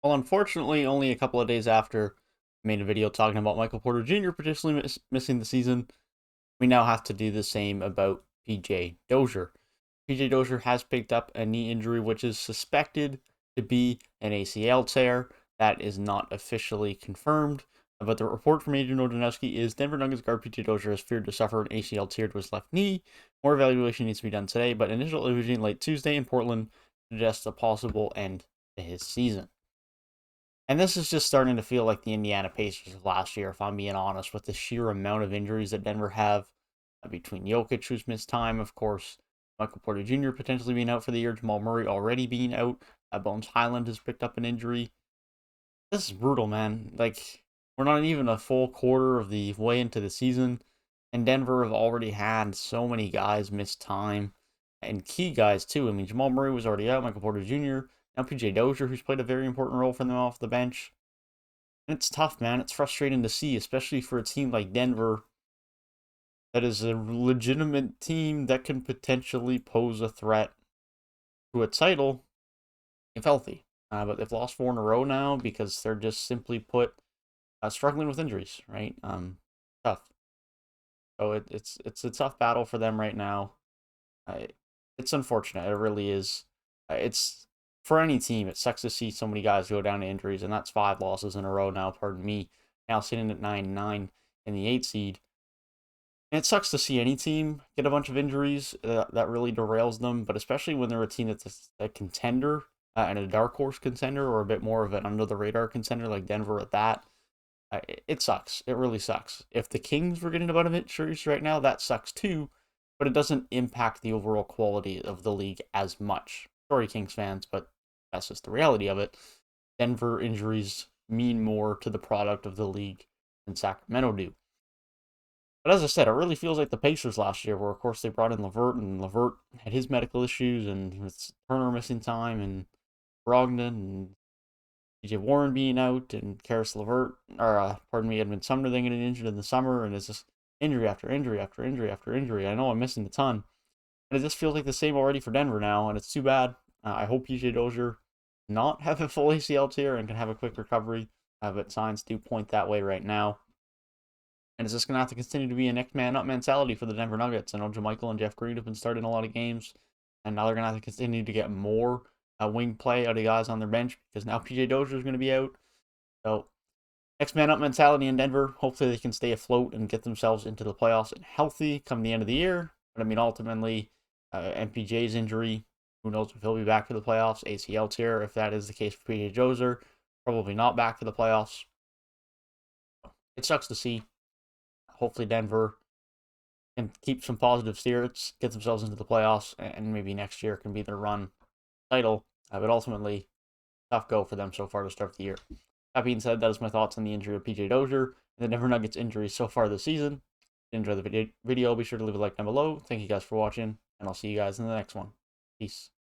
Well, unfortunately, only a couple of days after I made a video talking about Michael Porter Jr. potentially missing the season, we now have to do the same about PJ Dozier. PJ Dozier has picked up a knee injury, which is suspected to be an ACL tear. That is not officially confirmed, but the report from Adrian Wojnarowski is Denver Nuggets guard PJ Dozier is feared to suffer an ACL tear to his left knee. More evaluation needs to be done today, but initial imaging late Tuesday in Portland suggests a possible end to his season. And this is just starting to feel like the Indiana Pacers of last year, if I'm being honest, with the sheer amount of injuries that Denver have between Jokic, who's missed time, of course, Michael Porter Jr. potentially being out for the year, Jamal Murray already being out, Bones Highland has picked up an injury. This is brutal, man. Like, we're not even a full quarter of the way into the season, and Denver have already had so many guys miss time, and key guys, too. I mean, Jamal Murray was already out, Michael Porter Jr., now PJ Dozier, who's played a very important role for them off the bench. And it's tough, man. It's frustrating to see, especially for a team like Denver that is a legitimate team that can potentially pose a threat to a title if healthy. But they've lost four in a row now because they're just simply put struggling with injuries, right? Tough. So it's a tough battle for them right now. Uh, it's unfortunate. It really is. It's for any team. It sucks to see so many guys go down to injuries, and that's five losses in a row now. Pardon me. Now sitting at 9-9 in the 8 seed. And it sucks to see any team get a bunch of injuries. That really derails them, but especially when they're a team that's a contender and a dark horse contender, or a bit more of an under the radar contender like Denver at that. It sucks. It really sucks. If the Kings were getting a bunch of injuries right now, that sucks too, but it doesn't impact the overall quality of the league as much. Sorry, Kings fans, but that's just the reality of it. Denver injuries mean more to the product of the league than Sacramento do. But as I said, it really feels like the Pacers last year, where of course they brought in LeVert, and LeVert had his medical issues, and with Turner missing time, and Brogdon, and TJ Warren being out, and Karis LeVert, or pardon me, Edmund Sumner then getting injured in the summer, and it's just injury after injury after injury after injury. I know I'm missing a ton, and it just feels like the same already for Denver now, and it's too bad. I hope PJ Dozier not have a full ACL tear and can have a quick recovery, but signs do point that way right now. And it's just going to have to continue to be a next man up mentality for the Denver Nuggets. I know JaMychal and Jeff Green have been starting a lot of games, and now they're going to have to continue to get more wing play out of guys on their bench because now PJ Dozier is going to be out. So, next man up mentality in Denver. Hopefully, they can stay afloat and get themselves into the playoffs and healthy come the end of the year. But I mean, ultimately, MPJ's injury, who knows if he'll be back for the playoffs? ACL tear, if that is the case for PJ Dozier, probably not back for the playoffs. It sucks to see. Hopefully, Denver can keep some positive spirits, get themselves into the playoffs, and maybe next year can be their run title. But ultimately, tough go for them so far to start the year. That being said, that is my thoughts on the injury of PJ Dozier and the Denver Nuggets injuries so far this season. If you enjoyed the video, be sure to leave a like down below. Thank you guys for watching, and I'll see you guys in the next one. Peace.